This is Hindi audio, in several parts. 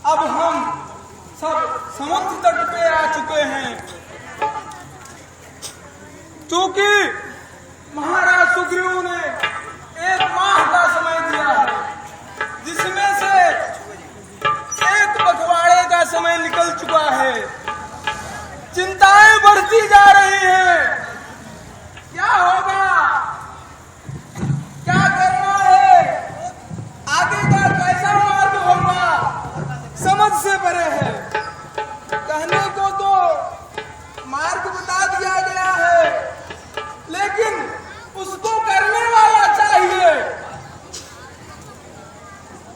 अब हम सब समुद्र तट पे आ चुके हैं। चूंकि महाराज सुग्रीव ने 1 माह का समय दिया है, जिसमें से 1 पखवाड़े का समय निकल चुका है। चिंताएं बढ़ती जा रही हैं। क्या होगा, क्या करना है, आगे का कैसा मार्ग होगा, समझ से परे है। कहने को तो मार्ग बता दिया गया है, लेकिन उसको करने वाला चाहिए।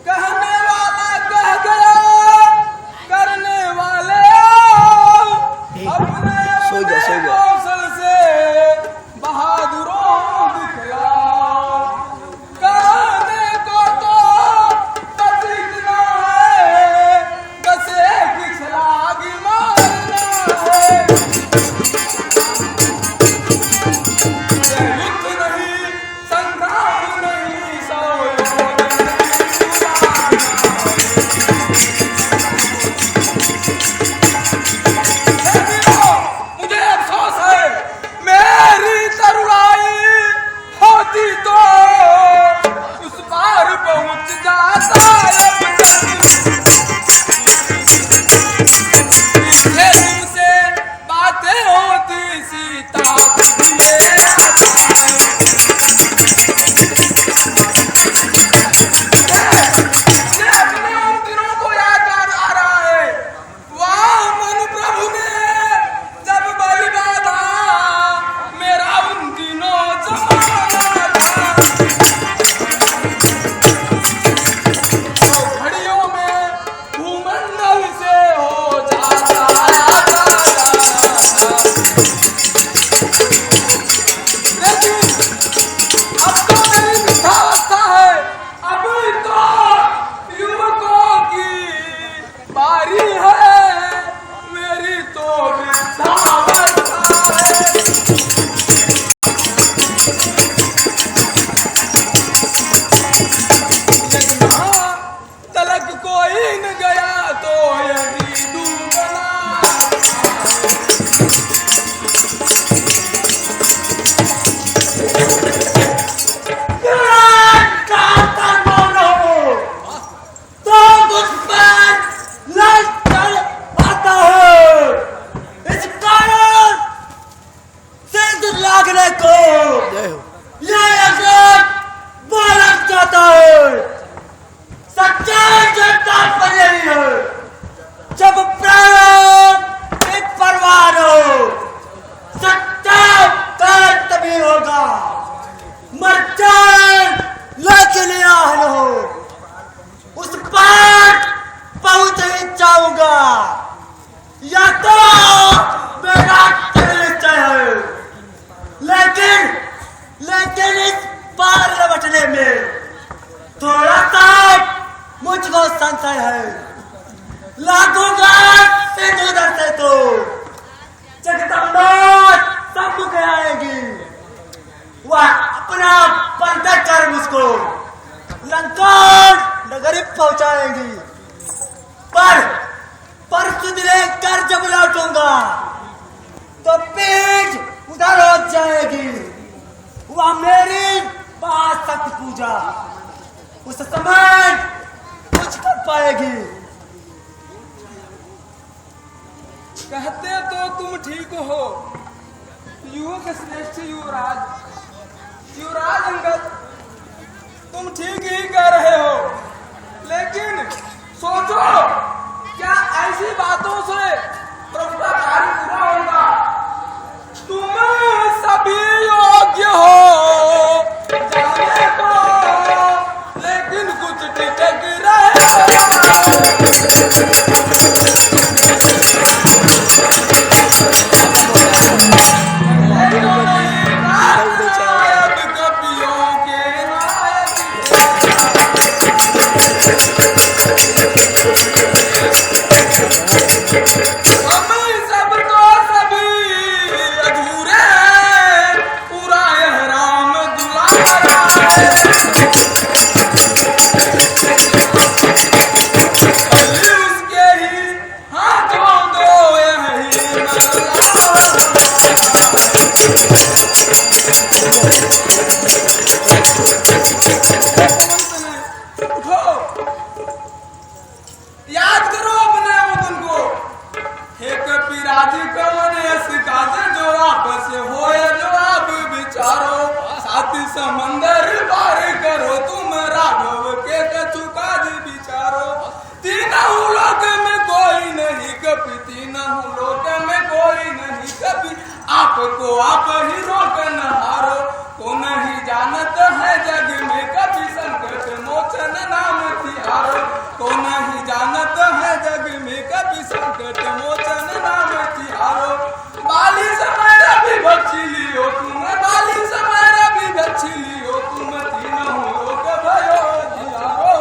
कहने वाला कह गया, करने वाले अपने कौशल से बहादुरों दिखलाओ। कहने को तो बस इतना है, बस एक छलांग मारना है। युद्ध नहीं, संग्राम नहीं, मुझे अफसोस है, मेरी तरुणाई होती तो उस पार पहुंच जाता। तुमसे बातें होती सीता अपने उन दिनों को याद आ रहा है। वाह मनु प्रभु ने जब बलि बाधा, मेरा उन दिनों जमाना था। घड़ियों में भूमंडल से हो जाता लेकिन अब तो मेरी वृद्धावस्था है। अभी तो युवकों की बारी है, मेरी तो वृद्धावस्था है। यहाँ तलक कोई न गया तो यही डूबना। जब प्राण एक परवार हो, सच्चा प्यार तभी होगा। मर्चान लेकिन आहन हो, उस पार पहुंच ही जाऊंगा। या तो मेरा निश्चय है, लेकिन इस पार लौटने में थोड़ा सा मुझको संशय है। लागूंगा सिंधुदर से तो जगदम्बा सम्मुख आएगी। वह अपना पर्दा कर मुझको लंका नगरी पहुंचाएंगी। पर सुधरे कर जब लौटूंगा तो पीठ उधर हो जाएगी। वह मेरी बात सत्य पूजा उस समय कुछ कर पाएगी। कहते तो तुम ठीक हो, युवक श्रेष्ठ युवराज अंगद, तुम ठीक ही कह रहे हो। लेकिन सोचो, क्या ऐसी बातों से प्रभु का कार्य पूरा होगा? तुम सभी योग्य हो जाने को, लेकिन कुछ टिक रहे। समंदर पार करो तुम राघव के कछु काज विचारो। तीनों लोक में कोई नहीं कभी, तीनों लोक में कोई नहीं कभी, आपको आप ही रोक न हारो। को नहीं जानत है जग में कभी संकट मोचन नाम तिहारो। को नहीं जानत है जग में कभी संकट मोचन नाम तिहारो। बाली समय रवि बच्ची लियो तुम, बाली समय रवि बच्ची लियो तुम, तीनों लोक भयो जियारो।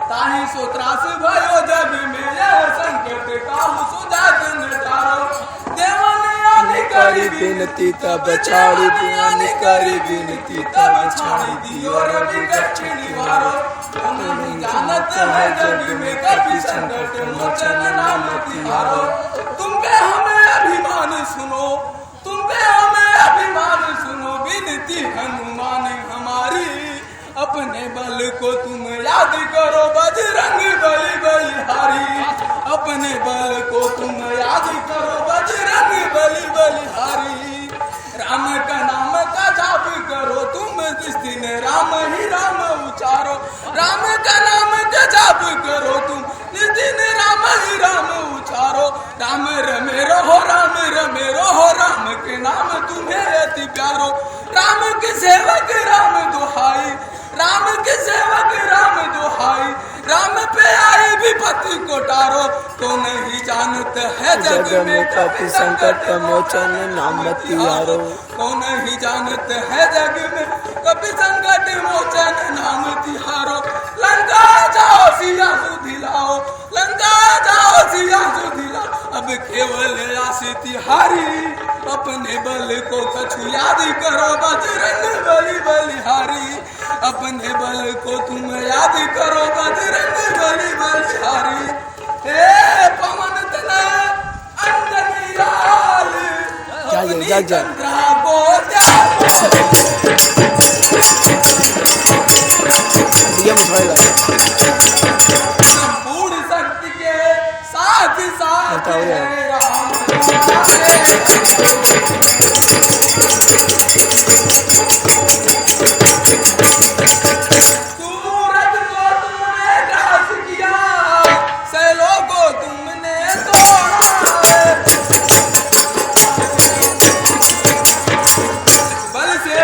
ताहि सो त्रास भयो जग में यह संकट काल सुजात नटारो। देवनियानि करी बिनती तब छाड़ी दियानि करी बिनती तब छाड़ी दियो रवि दक्षिणी वारो। नहीं जानत है जग में कभी संकट मोचन नाम तिहारो। तुम पे हमें अभिमान सुनो, तुम पे हमें अभिमान सुनो, विनती हनुमान हमारी। अपने बल को तुम याद करो बजरंग बली बलिहारी। अपने बल को तुम याद करो बजरंग बली बलिहारी। राम का नाम का जाप करो तुम जिस दिन राम ही राम उचारो। राम का नाम का जाप करो तुम जिस दिन राम ही राम उचारो। राम रमे रहो, राम रमे रहो, राम के नाम तुम्हें अति प्यारो। राम के सेवक राम दुहाई, राम के सेवक राम दुहाई। राम पे आई विपत्ति को टारो। तो नहीं जानत है जग में कभी संकट मोचन नाम तिहारो। को नहीं जानत है जग में कभी संकट मोचन नाम तिहारो। लंका जाओ सिया सुधिलाओ, लंका जाओ सिया सुधिलाओ। अब केवल आसी तिहारी, अपने बल को कछु याद करो बजरंग बली बलिहारी। अपने बल को तुम याद करो बजरंग बली बलिहारी। हे पवन तनय अंजनी लाल, अपनी चंद्रा को त्यागो। संपूर्ण शक्ति के साथ साथ है राम। सूरज को तुमने ग्रास किया, सैलों को तुमने तोड़ा। बल से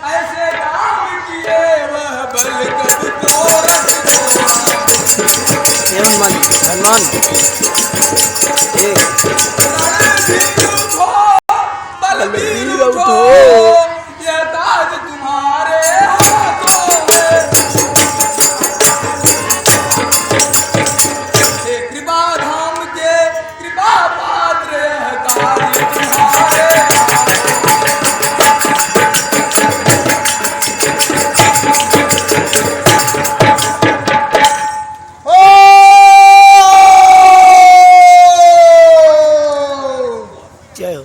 ऐसे काम किए वह बल कब को रख हनुमान बलबीर उठो, ये ताज तुम्हारे हाथों में। हे कृपा धाम के कृपा पात्र कार्य तुम्हारे जय हो।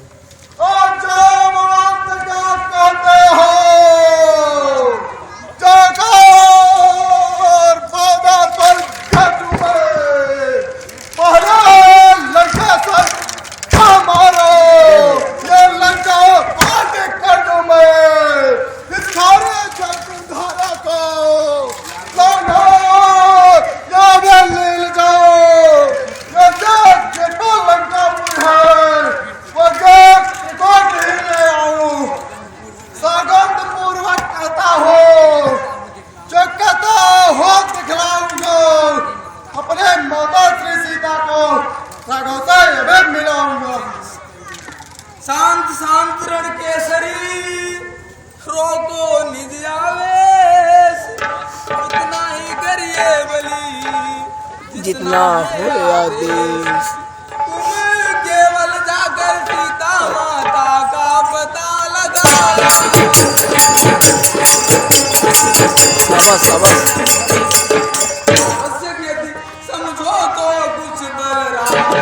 शांत शांत रण केसरी, रोको निज आवेश। उतना ही करिए बलि जितना हो आदेश। तुम केवल जाकर सीता माता का पता लगा। शाबाश शाबाश। आवश्यक यदि समझो तो कुछ बलराम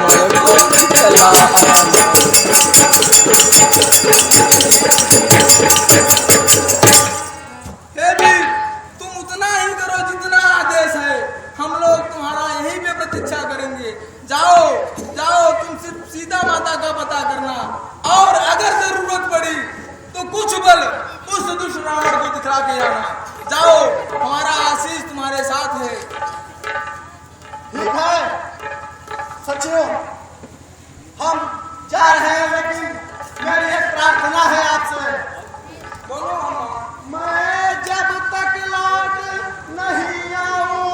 हे वीर, तुम उतना ही करो जितना आदेश है। हम लोग तुम्हारा यहीं पे प्रतीक्षा करेंगे। जाओ जाओ, तुम सिर्फ सीता माता का पता करना, और अगर जरूरत पड़ी तो कुछ बल उस दुष्ट रावण को दिखला के आना। जाओ, हमारा आशीष तुम्हारे साथ है। ठीक है सचिव, हम जा रहे हैं, लेकिन मेरी एक प्रार्थना है आपसे। बोलो हनुमान। मैं जब तक लौट नहीं आऊं,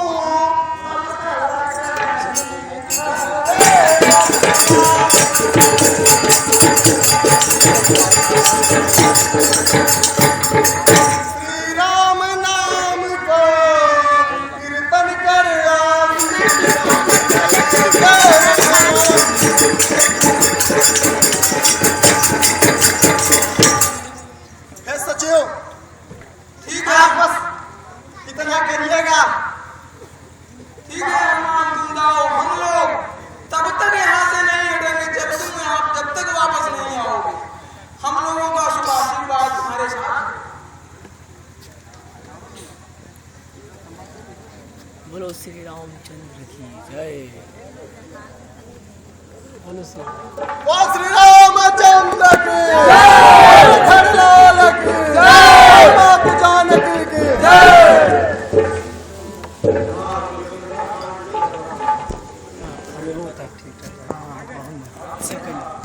श्री राम नाम को कीर्तन कर हे सचिव, ठीक है, आप बस इतना करिएगा। ठीक है हनुमान, तुम जाओ। हम लोग तब तक यहाँ से नहीं हटेंगे जब तक वापस नहीं आओगे। हम लोगों का शुभ आशीर्वाद तुम्हारे साथ है। बोलो श्री रामचंद्र की जय। बोलो श्री बोल श्री रामचंद्र की जय, हरलाल की जय, माता जानकी की जय। ठीक है।